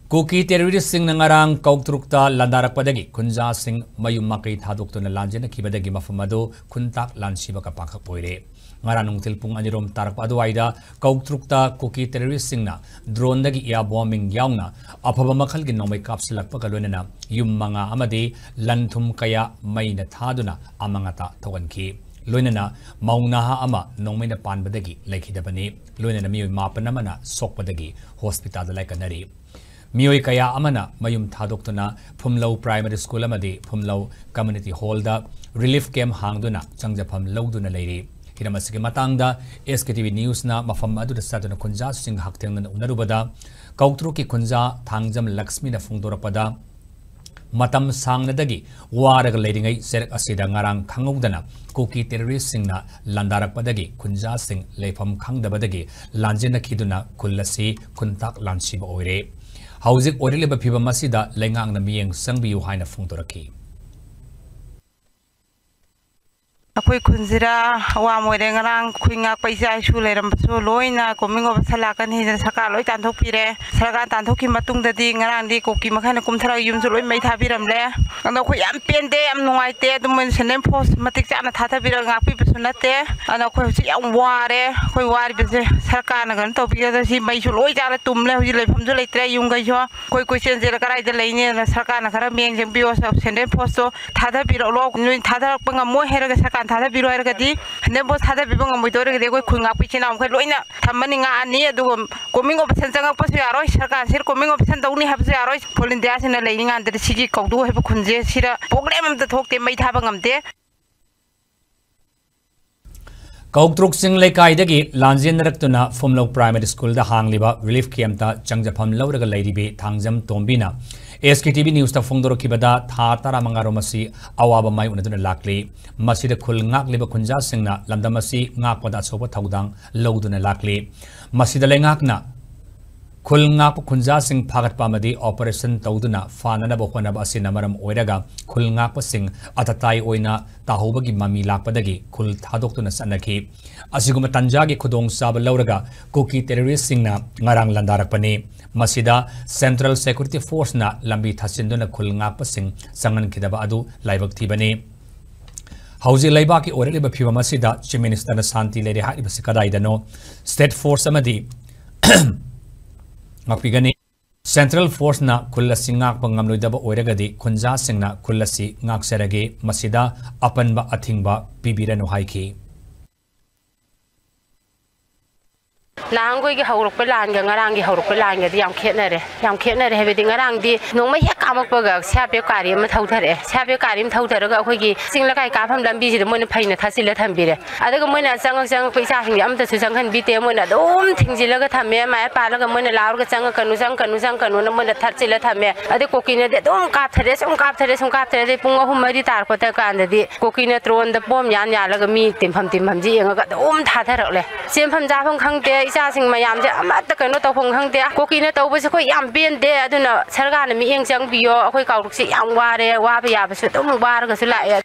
Kuki terrorist sing ngarang Koutruk landarakhraba khunja sing mayum makei thadoktuna lanjennakhibadagi mafam adu Khuntak Lansibaga Pangkhak Oire. Ngarang nungtil pung anirom tarakpa aduaida Koutruk Kuki terrorist singna drone dagi air bombing yauna apaba makhalgi nomai kapsilakpa loinana yum manga amadi lanthum kaya maina thaduna amangata thoganki. Loinana maunaha ama nongmaina panbadagi laikhidabani loinana miyoi mapanamana sokpadagi hospital laikanari. Miyoi kaya amana mayum thadoktuna Phumlau Primary School amadi Phumlau Community Hall da relief camp hangduna changjafam lauduna leiri. Hiramasigi matangda SKTV News na mafam adu satuna khunja sing haktengna unarubada Koutruk ki khunja thangjam Lakshmi na phungdorapada matam sangnadagi waraga leiringai serak asida ngarang khangogdana Kuki terrorist singna landarakhrabadagi khunja sing leifam khangdabadagi lanjennakhiduna kullasi Khuntak Lansibaga Oire. Hauzik Oire Piba Masida Lengang na miyeng sangbiyu haina phungdoraki. Akoi khunjira wa moire ngarang khuinga paisa isu leram so loina komingo salakan hi saka loi tanthok pire sarga tanthok ki matung dadi ngarang di koki makhana kumthara yum so loi mai thabiram le ando khoi am pende am nungai te dum senen post matik chana thatha bira ngakpi sunate ando khoi si am ware khoi wari bese sarka na gan to pire da si mai so loi jara tumle hu le phum so le tre yung gai so khoi koi sen jera karai de leine na sarka na khara meng jeng bio so senen post so thatha bira lo nui thatha panga mo hera ga sarka Thada biro era gadi nebo thada bibong amoi dore gade koi khunga pichina am khoi loina thamani nga ani adu coming option changa pasu aroi sarkar sir coming option dauni habse aroi volunteer sina leini nga andre sigi kaudu heba khunje sira program am da thokte mai thaba ngamte Koutruk sing lekaidagi lanjennakhibadagi Phumlau Primary School da hangliba relief camp ta changjafam lauraga leiribe thangjam tombina SKTV News ta phungdorokibada tha tara mangaromasi awaba mai unaduna lakli masida khul ngakleba khunja singna lamdamasi ngakpada soba thaudang lauduna lakli masida lengakna khul ngak khunja sing phagat pamadi operation tauduna fanana bokhona ba asina maram oiraga khul ngak sing atatai oina tahobagi mami lakpadagi khul thadoktuna sanaki asiguma tanjagi khudong saba lauraga Kuki terrorist singna ngarang landarakpani masida Central Security Force na lambi thasinduna khul ngak sing sangan khidaba adu laibak thibani Hauzi Laiba ki Oire liba phiba masida Chief Minister na Santi leire haiba sikadaidano State Force amadi Makpigani Central Force na kullasi ngak pangamloidaba oiragadi khunja singna kullasi ngak serage masida apanba athingba pibiranu haiki Langoi ki hauruk pelan ga ngarang ki hauruk pelan ga yam khetnare hebedi ngarang di nongma hek kamak paga sape kari ma thauthare sape kari ma thauthare ga khoi ki singla kai ka pham lambi ji mon phaina thasile thambire adaga moina sang paisa hing am ta su sang han bi te moina dom thingjila ga thame ma pa la ga moina laur ga sang kanu na moina thatsile thame ade kokine de dom ka thare de punga humari tar pata kan de kokine tron da pom yan ya la ga mi timpham ji nga ga dom thathare le sempham ja pham khangte Sing mayam ja amata kano to phung hang te koki na to bu khoi yam ben de aduna sarga na mi eng chang biyo khoi Koutruk si yam ware wa ba ya ba su to mu bar ga su la ya